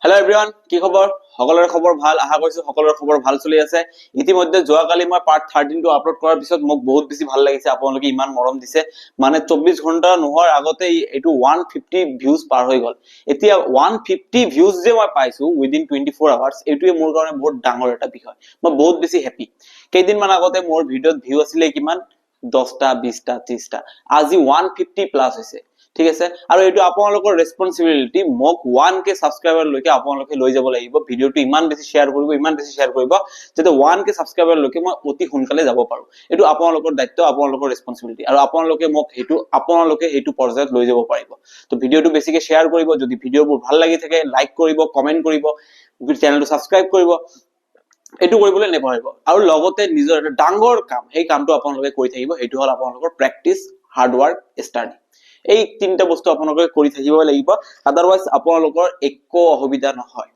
Hello everyone কি খবৰ সকলোৰে খবৰ ভাল আশা কৰিছো সকলোৰে খবৰ ভাল চলি আছে ইতিমধ্যে যোৱাকালি মই পাৰ্ট 13 টো আপলোড কৰাৰ পিছত মোক বহুত বেছি ভাল লাগিছে আপোনালোকে ইমান মৰম দিছে মানে 24 ঘণ্টা নোহোৱাৰ আগতে এটো 150 ভিউজ পাৰ হৈ গল এতিয়া 150 ভিউজ যে মই পাইছো উইদিন 24 আৱাৰ্স এটোৱে মোৰ কাৰণে বহুত ডাঙৰ এটা বিষয় মই বহুত বেছি হ্যাপি কেইদিন মান আগতে মোৰ ভিডিওত ভিউ আছিল কিমান 10টা 20টা 30টা আজি 150 প্লাস হৈছে ঠিক আছে আৰু এটো আপোনালোকৰ ৰেসপন্সিবিলিটি মোক 1k সাবস্ক্ৰাইবাৰ লৈকে আপোনালোকে লৈ যাব লাগিব ভিডিওটো ইমান বেছি শেয়াৰ কৰিব যাতে 1k সাবস্ক্ৰাইবাৰ লৈকে মই অতি সোনকালে যাব পাৰো এটো আপোনালোকৰ দায়িত্ব আপোনালোকৰ ৰেসপন্সিবিলিটি আৰু আপোনালোকে মোক হেতু পৰ্যায়ত লৈ যাব পাৰিব তো ভিডিওটো বেছিকে শেয়াৰ কৰিব যদি ভিডিওবোৰ ভাল লাগি থাকে লাইক কৰিব কমেন্ট কৰিব চেনেলটো সাবস্ক্ৰাইব কৰিব এটো কৰিবলৈ নেপাহৰিব আৰু লগতে নিজৰ এটা ডাঙৰ কাম এই কামটো আপোনালোকে কৰি থাকিব হেতু হল আপোনালোকৰ প্ৰেক্টিস হাৰ্ড ওয়াৰ্ক ষ্টাডি এই তিনটা বস্তু আপোনালোকে কৰি থাকিব লাগিব আদাৰৱাইজ আপোনালোকৰ একো অসুবিধা নহয়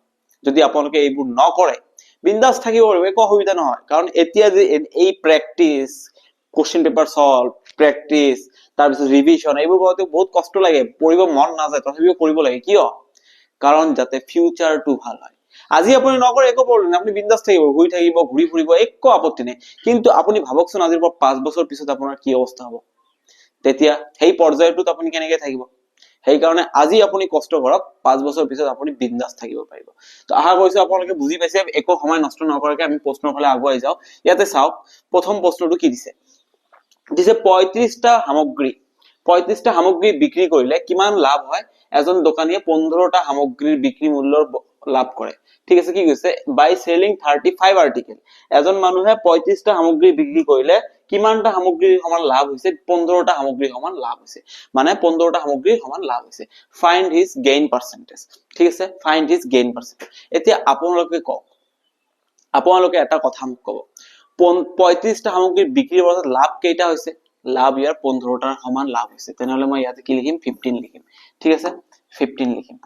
যদি আপোনালোকে এইবোৰ নকৰে বিন্দাস থাকিব পাৰিব একো অসুবিধা নহয় কাৰণ এতিয়া যে এই practice question paper solve practice তাৰ পিছত ৰিভিজন এইবোৰ কৰোতে বহুত কষ্ট লাগে পঢ়িব মন নাযায় তথাপিও কৰিব লাগে কিয় কাৰণ যাতে ফিউচাৰটো ভাল হয় আজি আপুনি নকৰে একো প্ৰবলেম আপুনি বিন্দাস থাকিব ঘুৰি থাকিব ঘুৰি ফুৰিব একো আপত্তি নাই কিন্তু আপুনি ভাবকচোন আজিৰ পৰা 5 বছৰ পিছত আপোনাৰ কি অৱস্থা হ'ব তেতিয়া হেই পৰ্যায়টোত আপুনি কেনেকৈ থাকিব হেই কাৰণে আজি আপুনি কষ্ট কৰক 5 বছৰ পিছত আপুনি বিন্দাস থাকিব পাৰিব তো আশা কৰিছো আপোনালোকে বুজি পাইছে একো সময় নষ্ট নকৰাকৈ আমি প্ৰশ্নৰ ফালে আগুৱাই যাও ইয়াতে চাওক প্ৰথম প্ৰশ্নটো কি দিছে 35টা সামগ্ৰী বিক্ৰী কৰিলে কিমান লাভ হয় এজন দোকানীয়ে 15টা সামগ্ৰীৰ বিক্ৰী মূল্যৰ লাভ কৰে ঠিক আছে কি কৈছে বাই সেলিং 35 আৰ্টিকেল এজন মানুহে 35টা সামগ্ৰী বিক্ৰী কৰিলে কিমানটা সামগ্ৰীৰ সমান লাভ হৈছে 15টা সামগ্ৰীৰ সমান লাভ হৈছে মানে 15টা সামগ্ৰীৰ সমান লাভ হৈছে ফাইন্ড হিজ গেইন পার্সেন্টেজ ঠিক আছে ফাইন্ড হিজ গেইন পার্সেন্টেজ এতিয়া আপোনালোকে এটা কথা মোক কব 35টা সামগ্ৰীৰ বিক্ৰীৰ বছত লাভ কেইটা হৈছে লাভ ইয়াৰ 15টাৰ সমান লাভ হৈছে তেনেহলে মই ইয়াতে কি লিখিম 15 লিখিম ঠিক আছে 15 লিখিম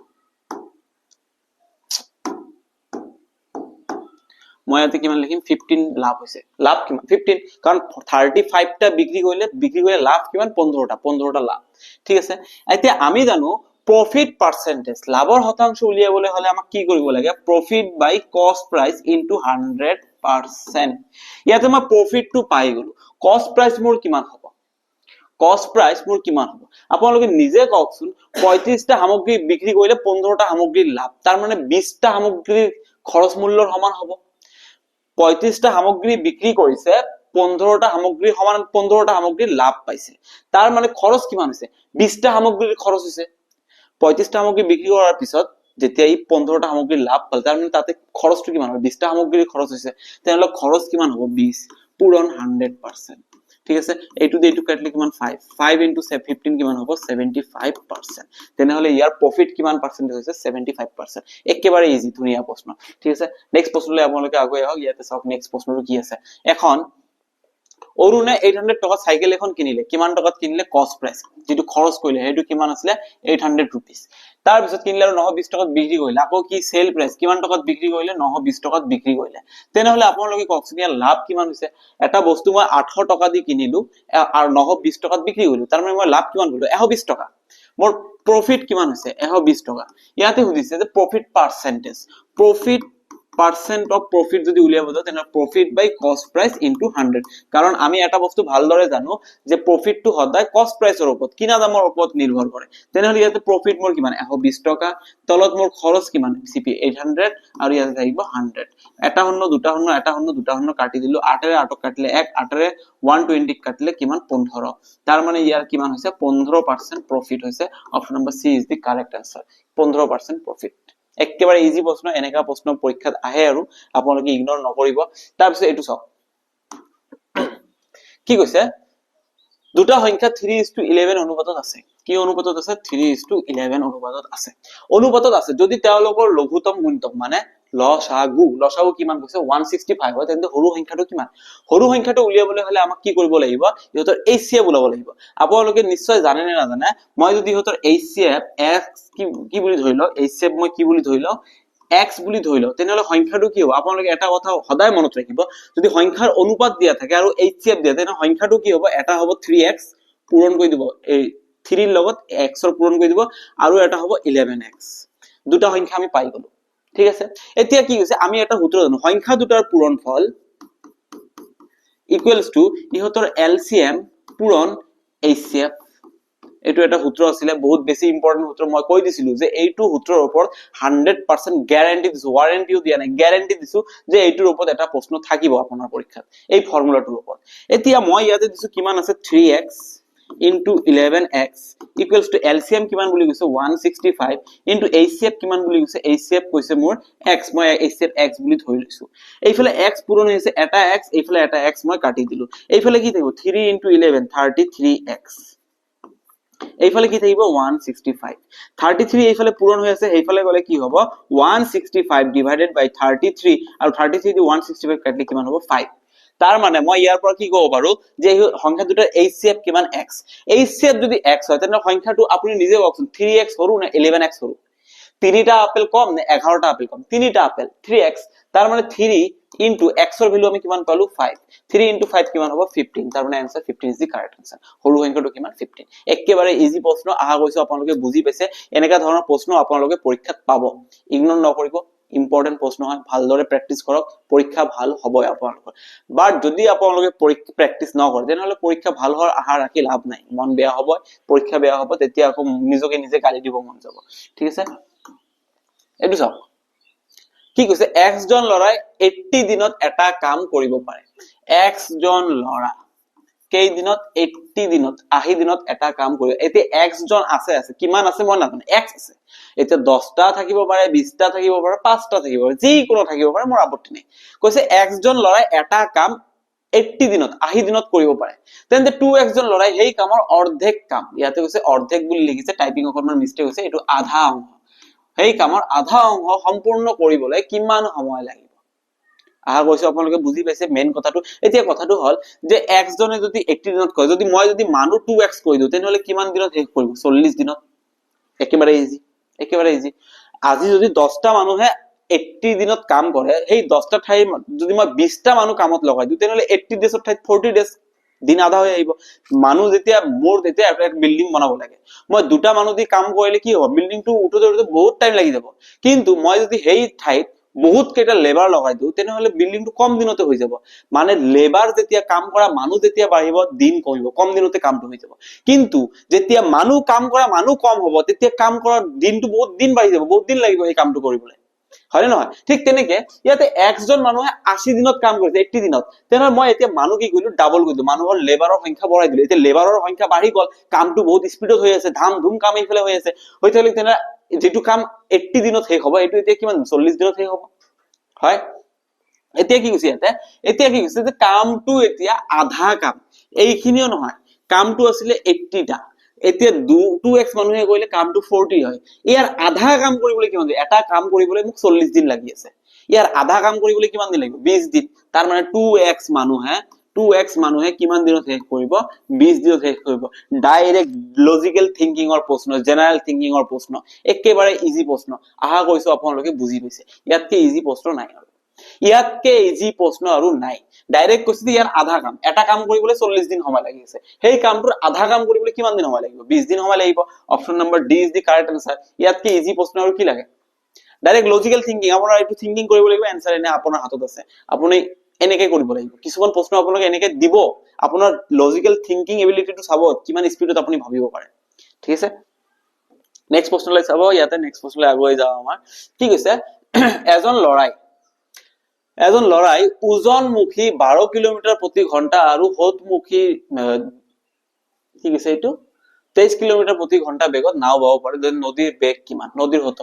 মই ইয়াতে কিমান লিখিম 15 লাভ হৈছে লাভ কিমান 15 কাৰণ 35 টা বিক্ৰী কৰিলে লাভ কিমান 15টা লাভ ঠিক আছে এতিয়া আমি জানো প্ৰফিট পাৰ্সেন্টেজ লাভৰ শতাংশ উলিয়াবলৈ হলে আমাক কি কৰিব লাগে প্ৰফিট বাই কস্ট প্ৰাইস ইনটু 100% ইয়াতে মই প্ৰফিটটো পাই গলো কস্ট প্ৰাইস মোৰ কিমান হ'ব আপোনালোকে নিজে কওকচোন 35টা সামগ্ৰী বিক্ৰী কৰিলে 15টা সামগ্ৰীৰ লাভ তাৰ মানে 20টা সামগ্ৰীৰ খৰচ মূল্যৰ সমান হ'ব 35টা সামগ্ৰী বিক্ৰী কৰিছে 15টা সামগ্ৰী সমান 15টা সামগ্ৰীৰ লাভ পাইছে তাৰ মানে খৰচ কিমান হৈছে 20টা সামগ্ৰীৰ খৰচ হৈছে 35টা সামগ্ৰী বিক্ৰী কৰাৰ পিছত যেতিয়া এই 15টা সামগ্ৰীৰ লাভ পাল তাৰ মানে তাতে খৰচটো কিমান হ'ব 20টা সামগ্ৰীৰ খৰচ হৈছে তেনেহলে খৰচ কিমান হ'ব 20 পূৰণ 100% ঠিক আছে এইটো কাটলে কিমান 5 into 15 কিমান হ'ব 75% তেনেহলে ইয়াৰ প্ৰফিট কিমান পাৰ্সেন্টেজ হৈছে 75% একেবাৰে ইজি ধুনিয়া প্ৰশ্ন ঠিক আছে নেক্সট প্ৰশ্নলৈ আপোনালোকে আগুৱাই আহক ইয়াতে চাওক নেক্সট প্ৰশ্নটো কি আছে এখন অৰুণে 800 টকা সাইকেল এখন কিনিলে কিমান টকাত কিনিলে কস্ট প্ৰাইস যেটো খৰচ কৰিলে হেতু কিমান আছিল 800 रुपीस তাৰ পিছত কিনিলে আৰু 920 টকাত বিক্ৰী কৰিলে আকৌ কি সেল প্ৰাইস কিমান টকাত বিক্ৰী কৰিলে 920 টকাত বিক্ৰী কৰিলে তেনেহলে আপোনালোকে কওকচোন ইয়াৰ লাভ কিমান হৈছে এটা বস্তু মই 800 টকা দি কিনিলো আৰু 920 টকাত বিক্ৰী কৰিলো তাৰ মানে মই লাভ কিমান কৰিলো 120 টকা মোৰ প্ৰফিট কিমান হৈছে 120 টকা ইয়াতে সুধিছে যে profit percentage per cent of profit যদি উলিয়াব যাও তেনে প্ৰফিট বাই কস্ট প্ৰাইস ইনটু 100 কাৰণ আমি এটা বস্তু ভালদৰে জানো যে প্ৰফিটটো সদায় কস্ট প্ৰাইসৰ ওপৰত কিনা দামৰ ওপৰত নিৰ্ভৰ কৰে তেনেহলে ইয়াতে প্ৰফিট মোৰ কিমান 120 টকা তলত মোৰ খৰচ কিমান সিপি 800 আৰু ইয়াতে থাকিব 100 এটা শূন্য দুটা শূন্য কাটি দিলো 8 ৰে 8 কাটিলে 1 8 ৰে 120 কাটিলে কিমান 15 তাৰ মানে ইয়াৰ কিমান হৈছে 15% প্ৰফিট হৈছে option number C is the correct answer 15% profit একেবাৰে ইজি প্ৰশ্ন এনেকা প্ৰশ্ন পৰীক্ষাত আহে আৰু আপোনালোকে ইগনোৰ নকৰিব তাৰ পিছত এটো চাওক কি কৈছে দুটা সংখ্যা 3:11 অনুপাতত আছে কি অনুপাতত আছে 3:11 অনুপাতত আছে যদি তেওঁলোকৰ লঘুতম গুণিতক মানে লসাগু কিমান কৈছে 165 হয় তেন্তে সৰু সংখ্যাটো কিমান সৰু সংখ্যাটো উলিয়াবলৈ হলে আমাক কি কৰিব লাগিব ইহতৰ HCF উলাব লাগিব আপোনালোকে নিশ্চয় জানে নে নাজানে মই যদি ইহতৰ HCF x কি বুলি ধৰিলো HCF মই কি বুলি ধৰিলো x বুলি ধৰিলো তেনেহলে সংখ্যাটো কি হ'ব আপোনালোকে এটা কথা সদায় মনত ৰাখিব যদি সংখ্যাৰ অনুপাত দিয়া থাকে আৰু HCF দিয়া তেনে সংখ্যাটো কি হ'ব এটা হ'ব 3x পূৰণ কৰি দিব এই 3 ৰ লগত x ৰ পূৰণ কৰি দিব আৰু এটা হ'ব 11x দুটা সংখ্যা আমি পাই গলো ঠিক আছে এতিয়া কি হৈছে আমি এটা সূত্ৰ জানো সংখ্যা দুটাৰ পূৰণফল ইকুৱেলছ টু ইহঁতৰ এলচিএম পূৰণ এইচচিএফ এইটো এটা সূত্ৰ আছিল বহুত বেছি ইম্পৰ্টেন্ট সূত্ৰ মই কৈ দিছিলো যে এইটো সূত্ৰৰ ওপৰত 100% গ্যাৰান্টি দিছো ওয়াৰেন্টিও দিয়া নাই গ্যাৰান্টি দিছো যে এইটোৰ ওপৰত এটা প্ৰশ্ন থাকিব আপোনাৰ পৰীক্ষাত এই ফৰ্মুলাটোৰ ওপৰত এতিয়া মই ইয়াতে দিছো কিমান আছে 3x into 11x equals to LCM কিমান বুলি কৈছে 165 into HCF কিমান বুলি কৈছে HCF কৈছে মোৰ x মই HCF x বুলি ধৰি লৈছো এইফালে x পূৰণ হৈছে এটা x এইফালে এটা x মই কাটি দিলো এইফালে কি থাকিব 3 into 11 33x এইফালে কি থাকিব 165 33 এইফালে পূৰণ হৈ আছে এইফালে গলে কি হ'ব 165 divided by 33 আৰু 33 দি 165 কাটলে কিমান হ'ব 5 তাৰ মানে মই ইয়াৰ পৰা কি ক'ব পাৰো যে সংখ্যা দুটাৰ HCF কিমান x HCF যদি x হয় তেনে সংখ্যাটো আপুনি নিজে কওকচোন 3x সৰু না 11x সৰু তিনিটা আপেল কম নে 11টা আপেল কম তিনিটা আপেল 3x তাৰ মানে 3 into x এর ভ্যালু আমি কিমান পালো 5 3 into 5 কিমান হ'ব 15 তাৰ মানে answer 15 is the correct answer সৰু সংখ্যাটো কিমান 15 একেবাৰে ইজি প্ৰশ্ন আহা গৈছে আপোনালোকে বুজি পাইছে এনেকা ধৰণৰ প্ৰশ্ন আপোনালোকে পৰীক্ষাত পাব ইগনোৰ নকৰিব ইম্পৰ্টেন্ট প্ৰশ্ন হয় ভালদৰে প্ৰেক্টিস কৰক পৰীক্ষা ভাল হ'বই আপোনালোকৰ বাট যদি আপোনালোকে প্ৰেক্টিস নকৰে তেনেহলে পৰীক্ষা ভাল হোৱাৰ আশা ৰাখি লাভ নাই মন বেয়া হ'ব পৰীক্ষা বেয়া হ'ব তেতিয়া আকৌ নিজকে নিজে গালি দিব মন যাব ঠিক আছে এটো চাওক কি কৈছে x জন লৰাই 80 দিনত এটা কাম কৰিব পাৰে x জন লৰা কেই দিনত 80 দিনত 80 দিনত এটা কাম কৰিব এতে x জন আছে কিমান আছে মই নাজানো x আছে এতে 10টা থাকিব পাৰে 20টা থাকিব পাৰে 5টা থাকিব পাৰে যি কোনো থাকিব পাৰে মোৰ আপত্তি নাই কৈছে x জন লৰাই এটা কাম 80 দিনত 80 দিনত কৰিব পাৰে তেন্তে 2x জন লৰাই হেই কামৰ অৰ্ধেক কাম ইয়াতে কৈছে অৰ্ধেক বুলি লিখিছে টাইপিং অকমান মিস্টেক হৈছে এটো আধা অংশ হেই কামৰ আধা অংশ সম্পূৰ্ণ কৰিবলৈ কিমান সময় লাগিব আহা গৈছে আপোনালোকে বুজি পাইছে মেইন কথাটো এতিয়া কথাটো হল যে x জনে যদি 80 দিনত কয় যদি মই যদি মানু 2x কৈ দিও তেনেহলে কিমান দিনত শেষ কৰিব 40 দিনত একেবাৰে ইজি আজি যদি 10টা মানুহে 80 দিনত কাম কৰে এই 10টা ঠাই যদি মই 20টা মানুহ কামত লগাই দিও তেনেহলে 80 ডেজৰ ঠাইত 40 ডেজ দিন আধা হৈ আহিব মানুহ যেতিয়া মোৰ যেতিয়া একটা বিল্ডিং বনাব লাগে মই দুটা মানুহ দি কাম কৰিলে কি হ'ব বিল্ডিংটো উঠোতে বহুত টাইম লাগি যাব কিন্তু মই যদি হেই ঠাইত বহুত কেটা লেবাৰ লগাই দিও তেনেহলে বিল্ডিংটো কম দিনতে হৈ যাব মানে লেবাৰ যেতিয়া কাম কৰা মানুহ যেতিয়া বাঢ়িব দিন কমিব কম দিনতে কামটো হৈ যাব কিন্তু যেতিয়া মানুহ কাম কৰা মানুহ কম হ'ব তেতিয়া কাম কৰাৰ দিনটো বহুত দিন বাঢ়ি যাব বহুত দিন লাগিব এই কামটো কৰিবলৈ হয় নহয় ঠিক তেনেকে ইয়াতে x জন মানুহে 80 দিনত কাম কৰিছে 80 দিনত তেনে মই এতিয়া মানুহ কি কইলো ডাবল কইলো মানুহৰ লেবাৰৰ সংখ্যা বঢ়াই দিলো এতিয়া লেবাৰৰ সংখ্যা বাঢ়ি গল কামটো বহুত স্পিডত হৈ আছে ধাম ধুম কাম এইফালে হৈ আছে হয়তলে তেনে যেটো কাম 80 দিনত শেষ হ'ব এটো এতিয়া কিমান 40 দিনত শেষ হ'ব হয় এতিয়া কি কৈছে যে কামটো এতিয়া আধা কাম এইখিনিও নহয় কামটো আছিল 80 টা এতিয়া 2x মানুহে কইলে কামটো 40 হয় ইয়াৰ আধা কাম কৰিবলৈ কিমান দিন এটা কাম কৰিবলৈ মোক 40 দিন লাগি আছে ইয়াৰ আধা কাম কৰিবলৈ কিমান দিন লাগিব 20 দিন তাৰ মানে 2x মানুহে কিমান দিনত শেষ কৰিব 20 দিনত শেষ কৰিব ডাইৰেক্ট লজিক্যাল থিংকিংৰ প্ৰশ্ন জেনাৰেল থিংকিংৰ প্ৰশ্ন একেবাৰে ইজি প্ৰশ্ন আহা কৈছো আপোনালোকে বুজি পাইছে ইয়াতকে ইজি প্ৰশ্ন নাই ইয়াতকে ইজি প্ৰশ্ন আৰু নাই ডাইৰেক্ট কৈছে ইয়াৰ আধা কাম এটা কাম কৰিবলৈ 40 দিন সময় লাগি আছে সেই কামটোৰ আধা কাম কৰিবলৈ কিমান দিন সময় লাগিব 20 দিন সময় লাগিব option number D is the correct answer ইয়াতকে ইজি প্ৰশ্ন আৰু কি লাগে ডাইৰেক্ট লজিক্যাল থিংকিং আপোনাৰ এইটো থিংকিং কৰিব লাগিব আনসাৰ এনে আপোনাৰ হাতত আছে আপুনি এনেকে কৰিব লাগিব কিছুমান প্ৰশ্ন আপোনালোকে এনেকে দিব আপোনাৰ লজিক্যাল থিংকিং এবিলিটিটো চাব কিমান স্পিডত আপুনি ভাবিব পাৰে ঠিক আছে নেক্সট প্ৰশ্নলৈ চাব ইয়াতে নেক্সট প্ৰশ্নলৈ আগুৱাই যাও আমাৰ কি কৈছে এজন লৰাই ওজনমুখী 12 কিলোমিটাৰ প্ৰতি ঘন্টা আৰু হতমুখী কি কৈছে এটো 23 কিলোমিটাৰ প্ৰতি ঘন্টা বেগত নাও বাব পাৰে যদি নদীৰ বেগ কিমান নদীৰ হত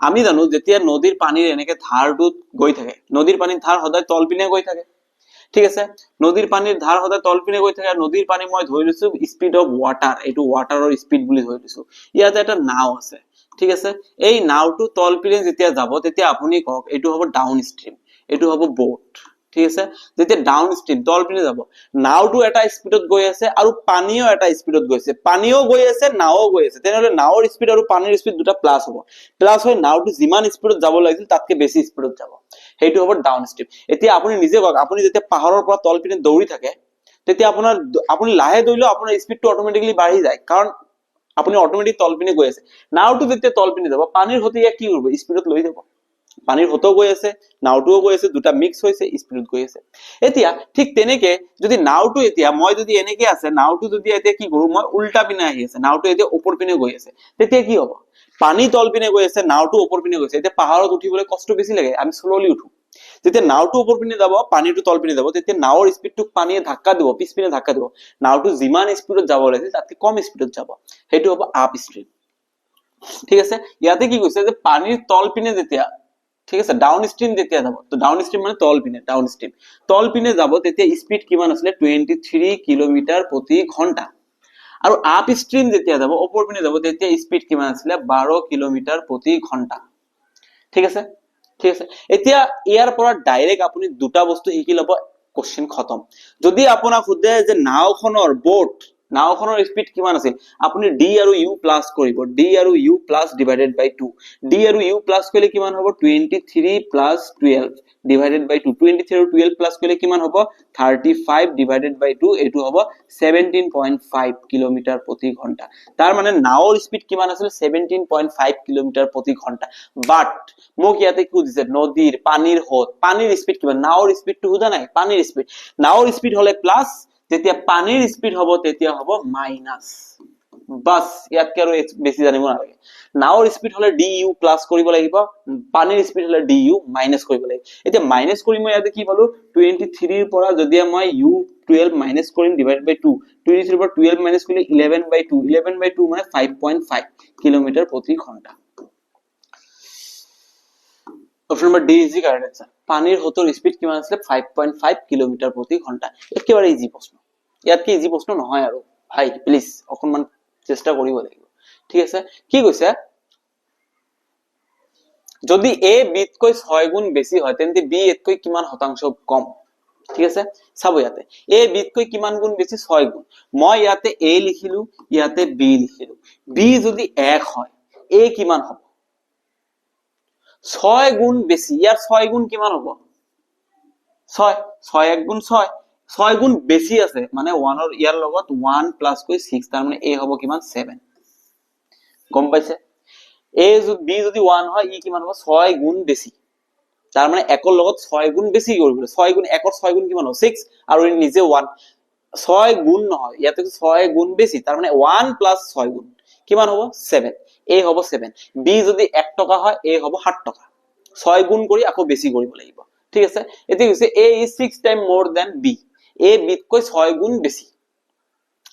আমি জানো যেতিয়া নদীৰ পানীৰ এনেকে ধাৰটোত গৈ থাকে নদীৰ পানীৰ ধাৰ সদায় তলপিনে গৈ থাকে ঠিক আছে নদীৰ পানীৰ ধাৰ সদায় তলপিনে গৈ থাকে নদীৰ পানী মই ধৰি লৈছো স্পিড অফ ওয়াটাৰ এটো ওয়াটাৰৰ স্পিড বুলি ধৰি লৈছো ইয়াতে এটা নাও আছে ঠিক আছে এই নাওটো তলপিনে যেতিয়া যাব তেতিয়া আপুনি কক এটো হ'ব ডাউন ষ্ট্ৰীম এটো হ'ব বোট ঠিক আছে যেতিয়া ডাউন ষ্ট্ৰীম তলপিনে যাব নাওটো এটা স্পিডত গৈ আছে আৰু পানীও এটা স্পিডত গৈছে পানীও গৈ আছে নাও গৈ আছে তেনেহলে নাওৰ স্পিড আৰু পানীৰ স্পিড দুটা প্লাস হ'ব প্লাস হৈ নাওটো যিমান স্পিডত যাব লাগিছিল তাতকে বেছি স্পিডত যাব হেইটো হ'ব ডাউন ষ্ট্ৰীম এতিয়া আপুনি নিজে কক আপুনি যেতিয়া পাহাৰৰ পৰা তলপিনে দৌৰি থাকে তেতিয়া আপুনি লাহে দৌৰিলে আপোনাৰ স্পিডটো অটোমেটিক্যালি বাঢ়ি যায় কাৰণ আপুনি অটোমেটিক তলপিনে গৈ আছে নাওটো যেতিয়া তলপিনে যাব পানীৰ হতে কি কৰিব স্পিডত লৈ যাব পানীৰ হতো গৈ আছে, নাওটোও গৈ আছে, দুটা মিক্স হৈছে, স্পিডত গৈ আছে। এতিয়া ঠিক তেনেকে যদি নাওটো এতিয়া মই যদি এনেকে আছে, নাওটো যদি এতিয়া কি কৰো, মই উল্টা পিনে আহি আছে, নাওটো এতিয়া ওপৰ পিনে গৈ আছে, তেতিয়া কি হ'ব? পানী তল পিনে গৈ আছে, নাওটো ওপৰ পিনে গৈছে। এতিয়া পাহাৰত উঠিবলৈ কষ্ট বেছি লাগে, আমি স্লোলি উঠো। যেতিয়া নাওটো ওপৰ পিনে যাব, পানীটো তল পিনে যাব, তেতিয়া নাওৰ স্পিডটোক পানীয়ে ধাক্কা দিব, পিছ পিনে ধাক্কা দিব। নাওটো যিমান স্পিডত যাব লাগিছিল তাতকৈ কম স্পিডত যাব, সেইটো হ'ব আপ ষ্ট্ৰীম। ঠিক আছে, ইয়াতে কি কৈছে যে পানীৰ তল পিনে যেতিয়া, ঠিক আছে, ডাউন ষ্ট্ৰীম যেতিয়া যাব, তো ডাউন ষ্ট্ৰীম মানে তল পিনে, ডাউন ষ্ট্ৰীম তল পিনে যাব, তেতিয়া স্পিড কিমান আছিলে? 23 কিলোমিটাৰ প্ৰতি ঘন্টা। আৰু আপ ষ্ট্ৰীম যেতিয়া যাব, ওপৰ পিনে যাব, তেতিয়া স্পিড কিমান আছিলে? 12 কিলোমিটাৰ প্ৰতি ঘন্টা। ঠিক আছে, ঠিক আছে। এতিয়া ইয়াৰ পৰা ডাইৰেক্ট আপুনি দুটা বস্তু শিকি ল'ব, কোশ্চেন খতম। যদি আপোনাক সোধে যে নাওখনৰ নাওখনৰ স্পিড কিমান আছিল, আপুনি ডি আৰু ইউ প্লাস কৰিব, ডি আৰু ইউ প্লাস ডিভাইডেড বাই 2। ডি আৰু ইউ প্লাস কৰিলে কিমান হ'ব? 23 প্লাস 12 ডিভাইডেড বাই 2। 23 আৰু 12 প্লাস কৰিলে কিমান হ'ব? 35 ডিভাইডেড বাই 2, এইটো হ'ব 17.5 কিলোমিটাৰ প্ৰতি ঘন্টা। তাৰ মানে নাওৰ স্পিড কিমান আছিল? 17.5 কিলোমিটাৰ প্ৰতি ঘন্টা। বাট মোক ইয়াতে কি দিছে? নদীৰ, পানীৰ হত, পানীৰ স্পিড কিমান? নাওৰ স্পিডটো সোধা নাই, পানীৰ স্পিড। নাওৰ স্পিড হলে প্লাস, যেতিয়া পানীৰ স্পিড হ'ব তেতিয়া হ'ব মাইনাস। বাস ইয়াতকে আৰু বেছি জানিব নালাগে। নাওৰ স্পিড হলে ডি ইউ প্লাস কৰিব লাগিব, পানীৰ স্পিড হলে ডি ইউ মাইনাস কৰিব লাগিব। এতিয়া মাইনাস কৰি মই ইয়াতে কি পালো? 23 ৰ পৰা যদি মই ইউ 12 মাইনাস কৰিম ডিভাইড বাই 2, 23 ৰ পৰা 12 মাইনাস কৰিলে 11 বাই 2, 11 বাই 2 মানে 5.5 কিলোমিটাৰ প্ৰতি ঘন্টা। Option number D is the correct answer. পানীৰ হতৰ স্পিড কিমান আছিল? 5.5 কিলোমিটাৰ প্ৰতি ঘন্টা। একেবাৰে ইজি প্ৰশ্ন, ইয়াত কি ইজি প্ৰশ্ন নহয় আৰু ভাই, প্লিজ অকনমান চেষ্টা কৰিব লাগিব। ঠিক আছে, কি কৈছে? যদি এ বিতকৈ 6 গুণ বেছি হয় তেন্তে বি এতকৈ কিমান শতাংশ কম? ঠিক আছে, চাব ইয়াতে এ বিতকৈ কিমান গুণ বেছি? 6 গুণ। মই ইয়াতে এ লিখিলো, ইয়াতে বি লিখিলো। বি যদি 1 হয়, এ কিমান হ'ব? 6 গুণ বেছি, ইয়াৰ 6 গুণ কিমান হ'ব? 6, 6 1 গুণ 6, 6 গুণ বেছি আছে মানে 1 ৰ ইয়াৰ লগত 1 প্লাস কৈ 6, তাৰ মানে a হ'ব কিমান? 7। গম পাইছে? a যদি b যদি 1 হয়, ই কিমান হ'ব? 6 গুণ বেছি, তাৰ মানে 1 ৰ লগত 6 গুণ বেছি কৰিব। 6 গুণ 1 ৰ 6 গুণ কিমান হ'ব? 6, আৰু ই নিজে 1। 6 গুণ নহয়, ইয়াতে 6 গুণ বেছি, তাৰ মানে 1 প্লাস 6 গুণ কিমান হ'ব? 7। a হ'ব 7। b যদি 1 টকা হয়, a হ'ব 7 টকা। 6 গুণ কৰি আকৌ বেছি কৰিব লাগিব। ঠিক আছে, এতিয়া কৈছে a is 6 times more than b, a বিতকৈ 6 গুণ বেছি।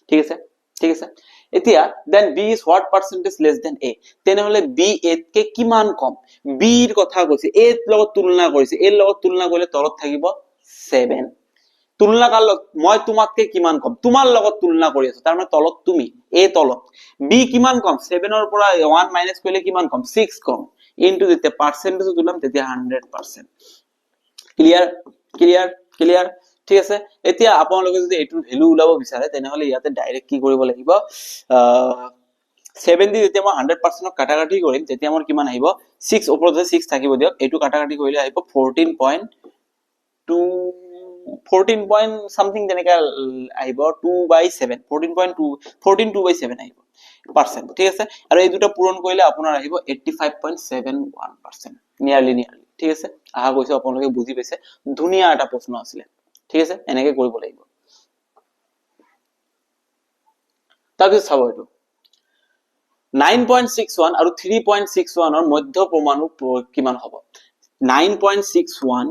ঠিক আছে, ঠিক আছে। এতিয়া then b is what percentage less than a, তেনেহলে b a কে কিমান কম? b ৰ কথা কৈছে, a ৰ লগত তুলনা কৰিছে, a ৰ লগত তুলনা কৰিলে তলত থাকিব 7। তুলনা কাৰ লগত? মই তোমাতকে কিমান কম, তোমাৰ লগত তুলনা কৰি আছো, তাৰ মানে তলত তুমি, a তলত। b কিমান কম? 7 ৰ পৰা 1 মাইনাস কৰিলে কিমান কম? 6 কম। ইনটু যেতিয়া পার্সেন্টেজ তুলাম তেতিয়া 100%। Clear, clear, clear. ঠিক আছে, এতিয়া আপোনালোকে যদি এইটো ভ্যালু উলাব বিচাৰে তেনেহলে ইয়াতে ডাইৰেক্ট কি কৰিব লাগিব? 7 দি যেতিয়া মই 100% কাটাকাটি কৰিম তেতিয়া মোৰ কিমান আহিব? 6 ওপৰতে 6 থাকিব দিয়ক, এইটো কাটাকাটি কৰিলে আহিব 14.2, 14 point something তেনেকা আহিব, 2/7, 14.2 আহিব পার্সেন্ট। ঠিক আছে, আৰু এই দুটা পূৰণ কৰিলে আপোনাৰ আহিব 85.71%, নিয়াৰলি। ঠিক আছে, আশা কৰিছো আপোনালোকে বুজি পাইছে। ধুনীয়া এটা প্ৰশ্ন আছিল। ঠিক আছে, এনেকৈ কৰিব লাগিব। তাৰপিছত চাব এইটো 9.61 আৰু 3.61 ৰ মধ্য পৰমাণু কিমান হ'ব? 9.61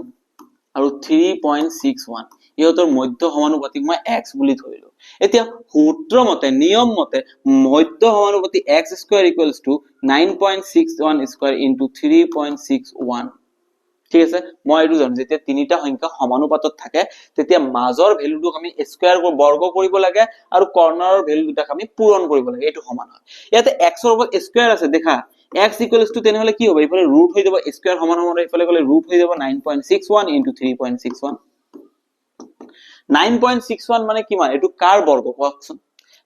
আৰু 3.61 ইহঁতৰ মধ্য সমানুপাতিক মই x বুলি ধৰিলো। এতিয়া সূত্ৰ মতে, নিয়ম মতে মধ্য সমানুপাতিক x square equals to 9.61 square into 3.61। ঠিক আছে, মই এইটো জানো যেতিয়া তিনিটা সংখ্যা সমানুপাতত থাকে তেতিয়া মাজৰ ভ্যালুটোক আমি স্কয়াৰ বৰ্গ কৰিব লাগে আৰু কৰ্নাৰৰ ভ্যালু দুটাক আমি পূৰণ কৰিব লাগে, এইটো সমান হয়। ইয়াতে x ৰ ওপৰত স্কয়ার আছে দেখা, x ইকুয়ালস টু তেনেহলে কি হ'ব? ইফালে ৰুট হৈ যাব, স্কয়াৰ সমান সমান ইফালে গলে ৰুট হৈ যাব 9.61 ইনটু 3.61। 9.61 মানে কিমান? এইটো কাৰ বৰ্গ কোৱাচোন?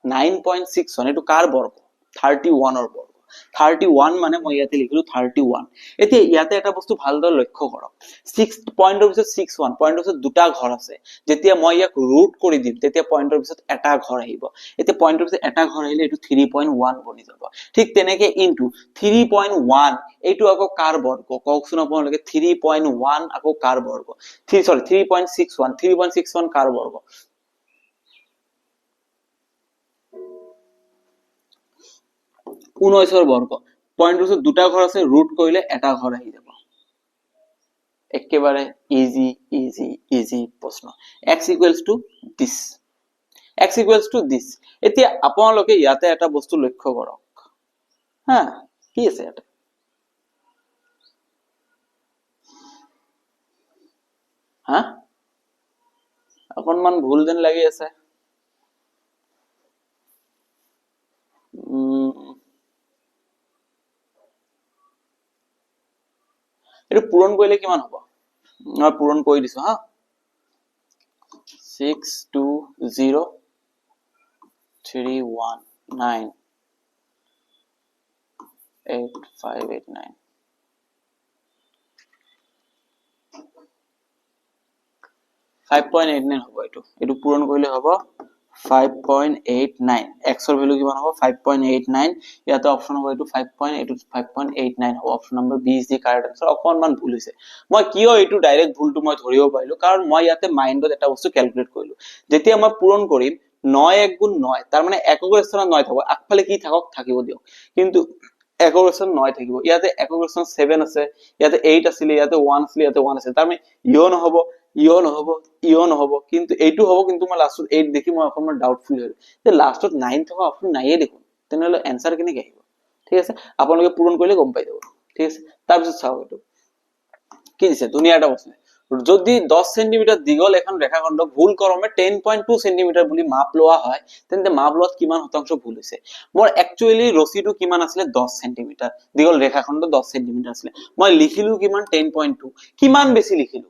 9.61 এইটো কাৰ বৰ্গ? 31 ৰ বৰ্গ। 31 মানে মই ইয়াতে লিখিলো 31 এতিয়া ইয়াতে এটা বস্তু ভালদৰে লক্ষ্য কৰক 6 পইণ্টৰ পিছত 61 পইণ্টৰ পিছত দুটা ঘৰ আছে যেতিয়া মই ইয়াক ৰুট কৰি দিম তেতিয়া পইণ্টৰ পিছত এটা ঘৰ আহিব এতিয়া পইণ্টৰ পিছত এটা ঘৰ আহিলে এটো 3.1 বনি যাব ঠিক তেনেকে ইনটু 3.1 এইটো আকৌ কাৰ বৰ্গ কওকচোন আপোনালোকে 3.1 আকৌ কাৰ বৰ্গ 3.61 কাৰ বৰ্গ 19 বর্গ পয়েন্ট হচ্ছে দুটা ঘর আছে রুট কইলে এটা ঘর আহি যাব একেবারে ইজি ইজি ইজি প্রশ্ন x equals to this এতিয়া আপোনালোকে ইয়াতে এটা বস্তু লক্ষ্য কৰক হ্যাঁ কি আছে এটা হ্যাঁ অকনমান ভুল যেন লাগি আছে এটা পূরণ কৰিলে কিমান হ'ব মই পূৰণ কৰি দিছো হা 62031985889 5.89 হ'ব এটো পূৰণ কৰিলে হ'ব 5.89 x এর ভ্যালু কিমান হ'ব 5.89 ইয়াতে অপশন হ'ব এটো 5.89 হ'ব option number B is the correct answer অকনমান ভুল হৈছে মই কিয় এটো ডাইৰেক্ট ভুলটো মই ধৰিব পাৰিলো কাৰণ মই ইয়াতে মাইন্ডত এটা বস্তু ক্যালকুলেট কৰিলো যেতিয়া মই পূৰণ কৰিম 9 1 গুণ 9 তাৰ মানে একক স্থানত 9 থাকিব আগফালে কি থাকক থাকিব দিও কিন্তু একক স্থানত 9 থাকিব ইয়াতে একক স্থানত 7 আছে ইয়াতে 8 আছিল ইয়াতে 1 আছিল ইয়াতে 1 আছে তাৰ মানে ইও নহব ইও নহব কিন্তু এইটো হ'ব কিন্তু মই লাষ্টত 8 দেখি মই অকমান ডাউটফুল হল যে লাষ্টত 9 থকা অপশন নাইয়ে দেখোন তেনেহলে आंसर কেনে আহিব ঠিক আছে আপোনালোকে পূৰণ কৰিলে গম পাই যাব ঠিক আছে তাৰ পিছত চাও এটো কি দিছে দুনিয়াটা বস্তু যদি 10 সেন্টিমিটার দীঘল এখন রেখাখণ্ড ভুল ক্রমে 10.2 সেন্টিমিটার বুলি মাপ লোৱা হয় তেন্তে মাপ লোৱাত কিমান শতাংশ ভুল হৈছে মোৰ একচুয়ালি ৰচিটো কিমান আছিল 10 সেন্টিমিটাৰ দীঘল ৰেখাখণ্ড 10 সেন্টিমিটার আছিল মই লিখিলো কিমান 10.2 কিমান বেছি লিখিলো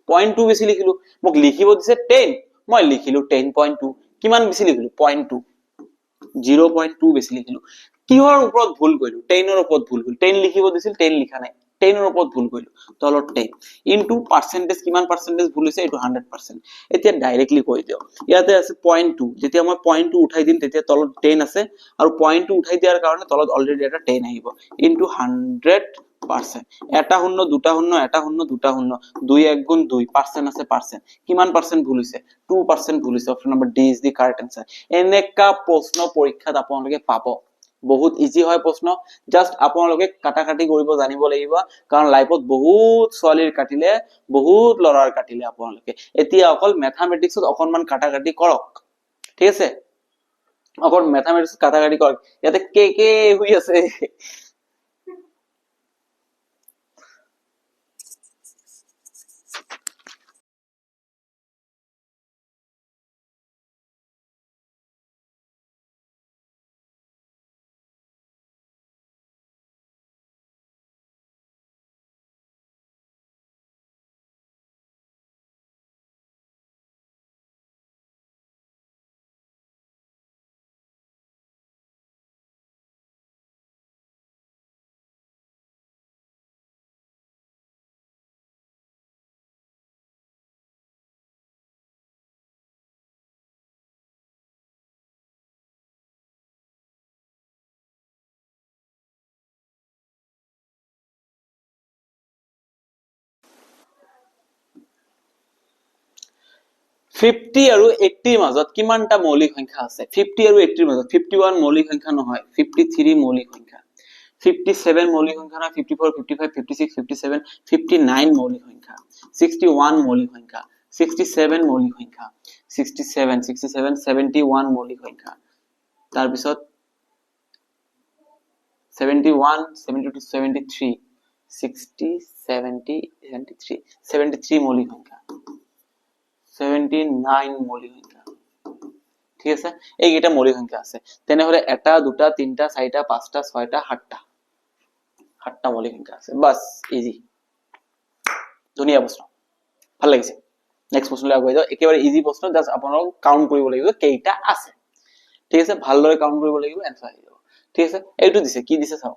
0.2 বেছি লিখিলো মোক লিখিব দিছে 10 মই লিখিলো 10.2 কিমান বেছি লিখিলো 0.2 0.2 বেছি লিখিলো কিহৰ ওপৰত ভুল কৰিলো 10 ৰ ওপৰত ভুল কৰিলো 10 লিখিব দিছিল 10 লিখা নাই 10 ৰ ওপৰত ভুল কৰিলো তলত 10 ইনটু পাৰ্সেন্টেজ কিমান পাৰ্সেন্টেজ ভুল হৈছে এটো 100% এতিয়া ডাইৰেক্টলি কৈ দিও ইয়াতে আছে 0.2 যেতিয়া মই 0.2 উঠাই দিম তেতিয়া তলত 10 আছে আৰু 0.2 উঠাই দিয়াৰ কাৰণে তলত অলৰেডি এটা 10 আহিব ইনটু 100% এটা শূন্য দুটা শূন্য এটা শূন্য দুটা শূন্য 2 1 গুণ 2 পার্সেন্ট আছে পার্সেন্ট কিমান পার্সেন্ট ভুল হৈছে 2% ভুল হৈছে option number D is the correct answer এনেকা প্ৰশ্ন পৰীক্ষাত আপোনালোকে পাব বহুত ইজি হয় প্ৰশ্ন জাস্ট আপোনালোকে কাটাকাটি কৰিব জানিব লাগিব কাৰণ লাইফত বহুত সলিৰ কাটিলে বহুত লৰাৰ কাটিলে আপোনালোকে এতিয়া অকল ম্যাথমেটিক্সত অকনমান কাটাকাটি কৰক ঠিক আছে অকল ম্যাথমেটিক্স কাটাকাটি কৰক ইয়াতে কে হৈ আছে 50 আৰু 80 মাজত কিমানটা মৌলিক সংখ্যা আছে 50 আৰু 80 মাজত 51 মৌলিক সংখ্যা নহয় 53 মৌলিক সংখ্যা 57 মৌলিক সংখ্যা না 54 55 56 57 59 মৌলিক সংখ্যা 61 মৌলিক সংখ্যা 67 মৌলিক সংখ্যা 67 71 মৌলিক সংখ্যা তাৰ পিছত 71 72 73 60 70 73 মৌলিক সংখ্যা 79 মৌলিক সংখ্যা ঠিক আছে এইকেইটা মৌলিক সংখ্যা আছে তেনেহলে এটা দুটা তিনটা চাৰিটা পাঁচটা ছয়টা সাতটা মৌলিক সংখ্যা আছে বাস ইজি ধুনিয়া প্ৰশ্ন ভাল লাগিছে নেক্সট প্ৰশ্নলৈ আগুৱাই যাও একেবাৰে ইজি প্ৰশ্ন জাস্ট আপোনালোক কাউন্ট কৰিব লাগিব কেইটা আছে ঠিক আছে ভালদৰে কাউন্ট কৰিব লাগিব आंसर আহি যাব ঠিক আছে এইটো দিছে কি দিছে চাও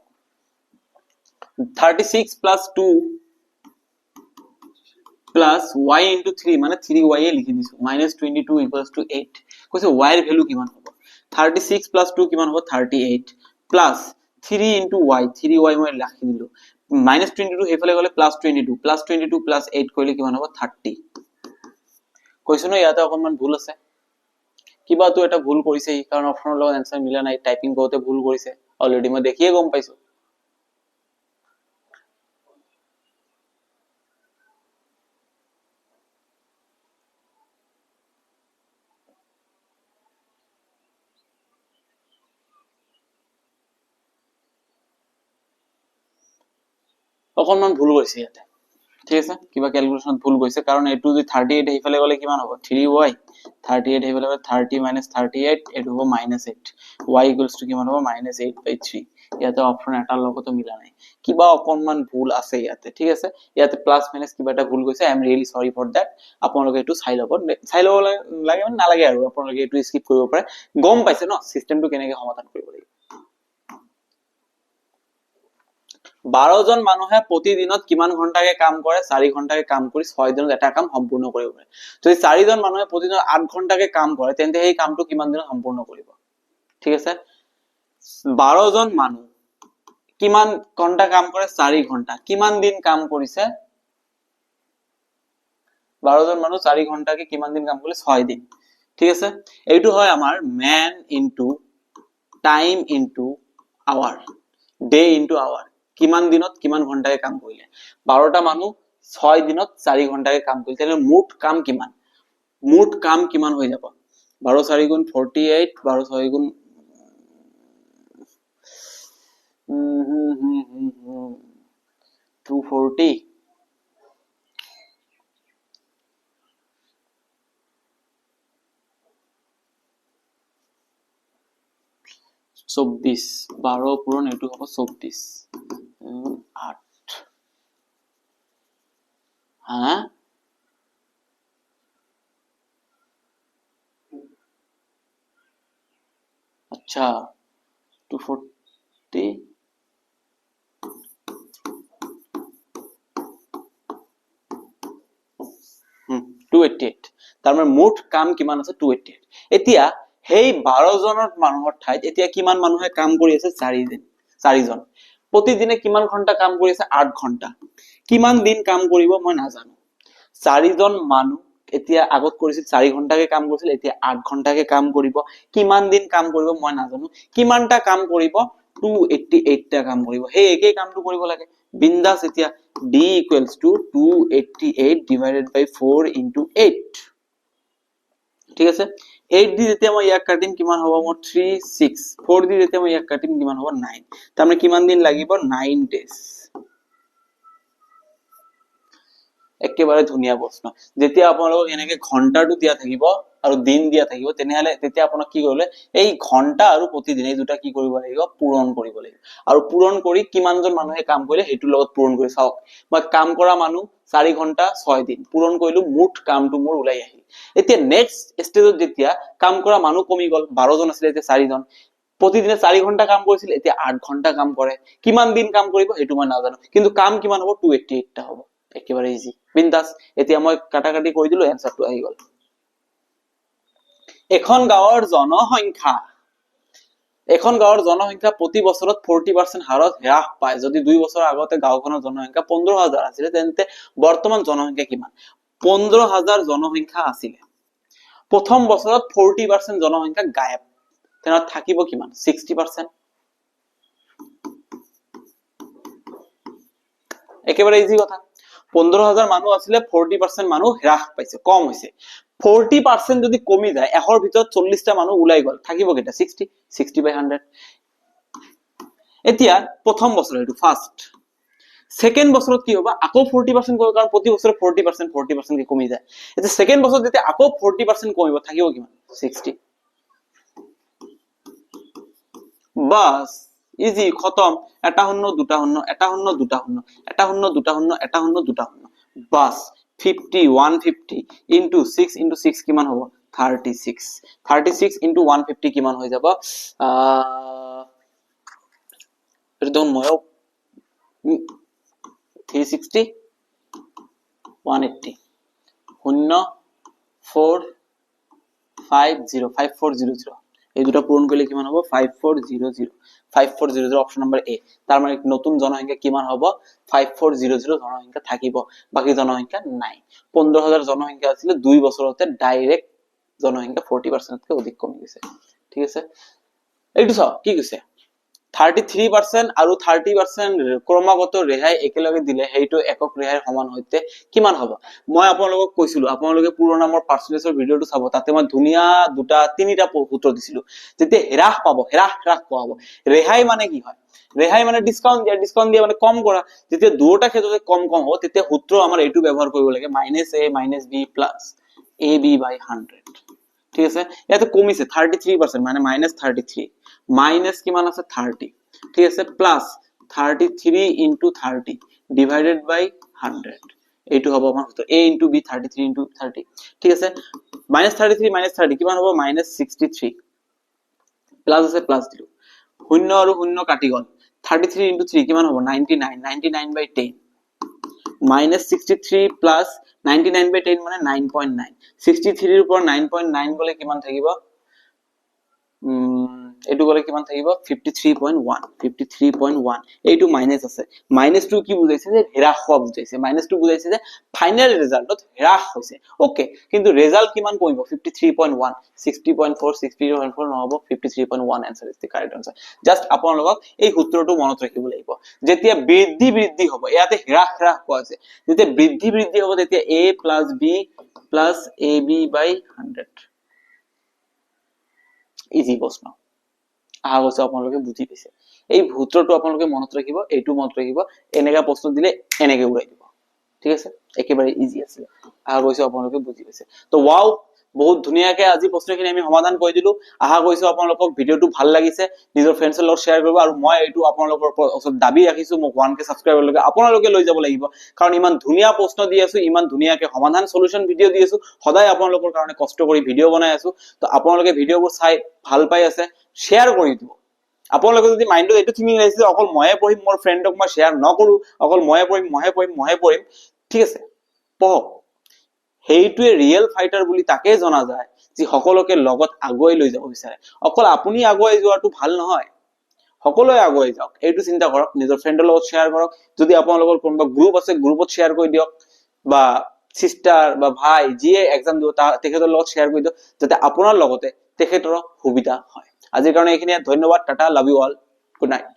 36 plus 2 plus y into 3 মানে 3y এ লিখি দিছো -22 equals to 8 কৈছে y এর ভ্যালু কিমান হ'ব 36 plus 2 কিমান হ'ব 38 plus 3 into y 3y মই লিখি দিলো -22 হেফালে গলে +22 +22 plus 8 কইলে কিমান হ'ব 30 কৈছো ন ইয়াতে অকমান ভুল আছে কিবা তো এটা ভুল কৰিছে কাৰণ অপচনৰ লগত आंसर মিলা নাই টাইপিং কৰোতে ভুল কৰিছে অলৰেডি মই দেখিয়ে গম পাইছো অকমান ভুল কৰিছে ইয়াতে ঠিক আছে কিবা ক্যালকুলেশন ভুল গৈছে কাৰণ এটো যদি 38 হেফালে গলে কিমান হ'ব 3y 38 হেফালে গলে 30 - 38 এটো হ'ব -8 y = কিমান হ'ব -8/3 ইয়াতে অপচন এটাৰ লগতো মিলা নাই কিবা অকমান ভুল আছে ইয়াতে ঠিক আছে ইয়াতে প্লাস মাইনাস কিবা এটা ভুল গৈছে আই এম ৰিয়েলি সৰি ফৰ দ্যাট আপোনালোকে এটো চাই ল'ব লাগে মানে নালাগে আৰু আপোনালোকে এটো স্কিপ কৰিব পাৰে গম পাইছে ন সিস্টেমটো কেনেকৈ সমাধান কৰিব লাগিব 12 জন মানুহে প্ৰতিদিনত কিমান ঘন্টাকে কাম কৰে 4 ঘন্টাকে কাম কৰি 6 দিনত এটা কাম সম্পূৰ্ণ কৰিব পাৰে যদি 4 জন মানুহে প্ৰতিদিনত 8 ঘন্টাকে কাম কৰে তেন্তে এই কামটো কিমান দিনত সম্পূৰ্ণ কৰিব ঠিক আছে 12 জন মানুহ কিমান ঘন্টা কাম কৰে 4 ঘন্টা কিমান দিন কাম কৰিছে 12 জন মানুহ 4 ঘন্টাকে কিমান দিন কাম কৰিলে 6 দিন ঠিক আছে এইটো হয় আমাৰ man into time into hour day into hour কিমান দিনত কিমান ঘন্টাকে কাম কৰিলে 12টা মানুহ 6 দিনত 4 ঘন্টাকে কাম কৰিলে তেনে মুঠ কাম কিমান হৈ যাব 12 4 গুণ 48 12 6 গুণ 240 24 12 পূৰণ এটো হ'ব 24 8 হ্যাঁ अच्छा 240 288 তাৰ মানে মুঠ কাম কিমান আছে 288 এতিয়া হেই 12 জনৰ মানুহৰ ঠাইত এতিয়া কিমান মানুহে কাম কৰি আছে 4 জন প্ৰতিদিনে কিমান ঘন্টা কাম কৰি আছে 8 ঘন্টা কিমান দিন কাম কৰিব মই নাজানো 4 জন মানুহ এতিয়া আগত কৰিছিল 4 ঘন্টাকে কাম কৰিছিল এতিয়া 8 ঘন্টাকে কাম কৰিব কিমান দিন কাম কৰিব মই নাজানো কিমানটা কাম কৰিব 288 টা কাম কৰিব হে একেই কামটো কৰিব লাগে বিন্দাস এতিয়া d = 288 divided by 4 into 8 ঠিক আছে 8 দি যেতিয়া মই ইয়াক কাটিম কিমান হ'ব মোৰ 3 6 4 দি যেতিয়া মই ইয়াক কাটিম কিমান হ'ব 9 তাৰমানে কিমান দিন লাগিব 9 days একেবাৰে ধুনিয়া প্ৰশ্ন যেতিয়া আপোনালোকক এনেকে ঘন্টাটো দিয়া থাকিব আৰু দিন দিয়া থাকিব তেনেহলে তেতিয়া আপোনাক কি কৰিলে এই ঘন্টা আৰু প্ৰতিদিন এই দুটা কি কৰিব লাগিব পূৰণ কৰিব লাগিব আৰু পূৰণ কৰি কিমানজন মানুহে কাম কৰিলে হেতু লগত পূৰণ কৰি চাওক মই কাম কৰা মানুহ 4 ঘন্টা 6 দিন পূৰণ কৰিলো মুঠ কামটো মোৰ ওলাই আহিল এতিয়া নেক্সট ষ্টেজত যেতিয়া কাম কৰা মানুহ কমি গল 12 জন আছিল এতিয়া 4 জন প্ৰতিদিনে 4 ঘন্টা কাম কৰিছিল এতিয়া 8 ঘন্টা কাম কৰে কিমান দিন কাম কৰিব হেতু মই নাজানো কিন্তু কাম কিমান হ'ব 288 টা হ'ব একেবাৰে ইজি বিন্দাস এতিয়া মই কাটাকাটি কৰি দিলো आंसरটো আহি গল এখন গাঁৱৰ জনসংখ্যা প্ৰতি বছৰত 40% হাৰত হ্ৰাস পায় যদি 2 বছৰ আগতে গাঁওখনৰ জনসংখ্যা 15000 আছিল তেন্তে বৰ্তমান জনসংখ্যা কিমান 15000 জনসংখ্যা আছিল প্ৰথম বছৰত 40% জনসংখ্যা গায়ব তেনে থাকিব কিমান 60% একেবাৰে ইজি কথা 15000 মানুহ আছিল 40% মানুহ হ্ৰাস পাইছে কম হৈছে 40% যদি কমি যায় এহৰ ভিতৰত 40 টা মানুহ উলাই গল থাকিব কেটা 60/100 এতিয়া প্ৰথম বছৰ এটো ফাৰ্স্ট সেকেন্ড বছৰত কি হ'ব আকৌ 40% কৰিব কাৰণ প্ৰতি বছৰে 40% কে কমি যায় এতিয়া সেকেন্ড বছৰত যেতিয়া আকৌ 40% কমিব থাকিব কিমান 60 বাস ইজি খতম এটা শূন্য দুটা শূন্য এটা শূন্য দুটা শূন্য এটা শূন্য দুটা শূন্য এটা শূন্য দুটা শূন্য বাস 50 150 into 6 into 6 কিমান হ'ব 36 36 into 150 কিমান হৈ যাব এটা দেখুন ময়ও 360 180 5400 এই দুটো পূরণ করলে কিমান হবো 5400 অপশন নাম্বার এ। তার মানে নতুন জনসংখ্যা কিমান হবো 5400 জনসংখ্যা থাকিব, বাকি জনসংখ্যা নাই। 15,000 জনসংখ্যা আছিল 2 বছৰতে ডাইরেক্ট জনসংখ্যা 40% কে অধিক কমি গৈছে। ঠিক আছে, এইটো চাও কি কৈছে 33% আৰু 30% ক্ৰমাগত ৰেহাই একেলগে দিলে সেইটো একক ৰেহাইৰ সমান হৈতে কিমান হ'ব? মই আপোনালোকক কৈছিলো, আপোনালোকে পুৰণা মোৰ পাৰ্চেন্টেজৰ ভিডিওটো চাব, তাতে মই ধুনীয়া তিনিটা সূত্ৰ দিছিলো। যেতিয়া হ্ৰাস পাব, হ্ৰাস পাব, ৰেহাই মানে কি হয়? ৰেহাই মানে ডিসকাউন্ট দিয়া মানে কম কৰা। যেতিয়া দুটা ক্ষেত্ৰতে কম হ'ব তেতিয়া সূত্ৰ আমাৰ এইটো ব্যৱহাৰ কৰিব লাগে -a - b + ab / 100। ঠিক আছে, ইয়াতে কমিছে 33% মানে -33 মাইনাস কিমান আছে 30। ঠিক আছে, প্লাস 33 * 30 ডিভাইডেড বাই 100 এইটো হ'ব আমাৰ সূত্ৰ a * b 33 * 30। ঠিক আছে, -33 - 30 কিমান হ'ব -63 প্লাস আছে প্লাস দিলো, শূন্য আৰু শূন্য কাটি গল, 33 * 3 কিমান হ'ব 99 99/10 -63 প্লাস 99/10 মানে 9.9 63 ৰ পৰা 9.9 গলে কিমান থাকিব? এইটো গলে কিমান থাকিব 53.1 এইটো মাইনাস আছে। মাইনাসটো কি বুজাইছে যে হ্ৰাস হোৱা বুজাইছে, মাইনাসটো বুজাইছে যে ফাইনাল ৰিজাল্টত হ্ৰাস হৈছে। ওকে, কিন্তু ৰিজাল্ট কিমান কমিব 53.1 60.4 60.4 নহব 53.1 answer is the correct answer. Just আপোনালোকক এই সূত্ৰটো মনত ৰাখিব লাগিব। যেতিয়া বৃদ্ধি হ'ব, ইয়াতে হ্ৰাস কোৱা আছে, যেতিয়া বৃদ্ধি হ'ব তেতিয়া a + b + ab/100 ইজি প্রশ্ন। আশা করছো আপোনালোকে বুজি পাইছে। এই সূত্ৰটো আপোনালোকে মনত ৰাখিব, এইটো মনত ৰাখিব, এনেকা প্ৰশ্ন দিলে এনেকে উৰাই দিব। ঠিক আছে, একেবাৰে ইজি আছে। আশা কৰিছো আপোনালোকে বুজি পাইছে। তো ওয়াও, বহুত ধুনীয়াকে আজি প্ৰশ্নখিনি আমি সমাধান কৰি দিলো। আশা কৰিছো আপোনালোকক ভিডিওটো ভাল লাগিছে, নিজৰ ফ্ৰেণ্ডছৰ লগত শ্বেয়াৰ কৰিব। আৰু মই এইটো আপোনালোকৰ ওচৰত দাবী ৰাখিছো, মোক 1K সাবস্ক্ৰাইবাৰ লৈকে আপোনালোকে লৈ যাব লাগিব, কাৰণ ইমান ধুনীয়া প্ৰশ্ন দি আছো, ইমান ধুনীয়াকে সমাধান সলিউশন ভিডিও দি আছো, সদায় আপোনালোকৰ কাৰণে কষ্ট কৰি ভিডিও বনাই আছো। তো আপোনালোকে ভিডিওবোৰ চাই ভাল পাই আছে, শ্বেয়াৰ কৰি দিব। আপোনালোকে যদি মাইন্ডত এইটো থিংকিং আহিছে অকল ময়ে পঢ়িম, মোৰ ফ্ৰেণ্ডক মই শ্বেয়াৰ নকৰো, অকল ময়ে পঢ়িম, ঠিক আছে, পঢ়ক। সেইটোৱে ৰিয়েল ফাইটাৰ বুলি তাকে জনা যায় যি সকলোকে লগত আগুৱাই লৈ যাব বিচাৰে। অকল আপুনি আগুৱাই যোৱাটো ভাল নহয়, সকলোৱে আগুৱাই যাওক, এইটো চিন্তা কৰক। নিজৰ ফ্ৰেণ্ডৰ লগত শ্বেয়াৰ কৰক। যদি আপোনালোকৰ কোনোবা গ্ৰুপ আছে, গ্ৰুপত শ্বেয়াৰ কৰি দিয়ক, বা সিস্টাৰ বা ভাই যিয়ে এক্সাম দিব তেখেতৰ লগত শ্বেয়াৰ কৰি দিয়ক, যাতে আপোনাৰ লগতে তেখেতৰ সুবিধা হয়। আজিৰ কাৰণে এইখিনিয়ে, ধন্যবাদ, Tata, love you all, good night.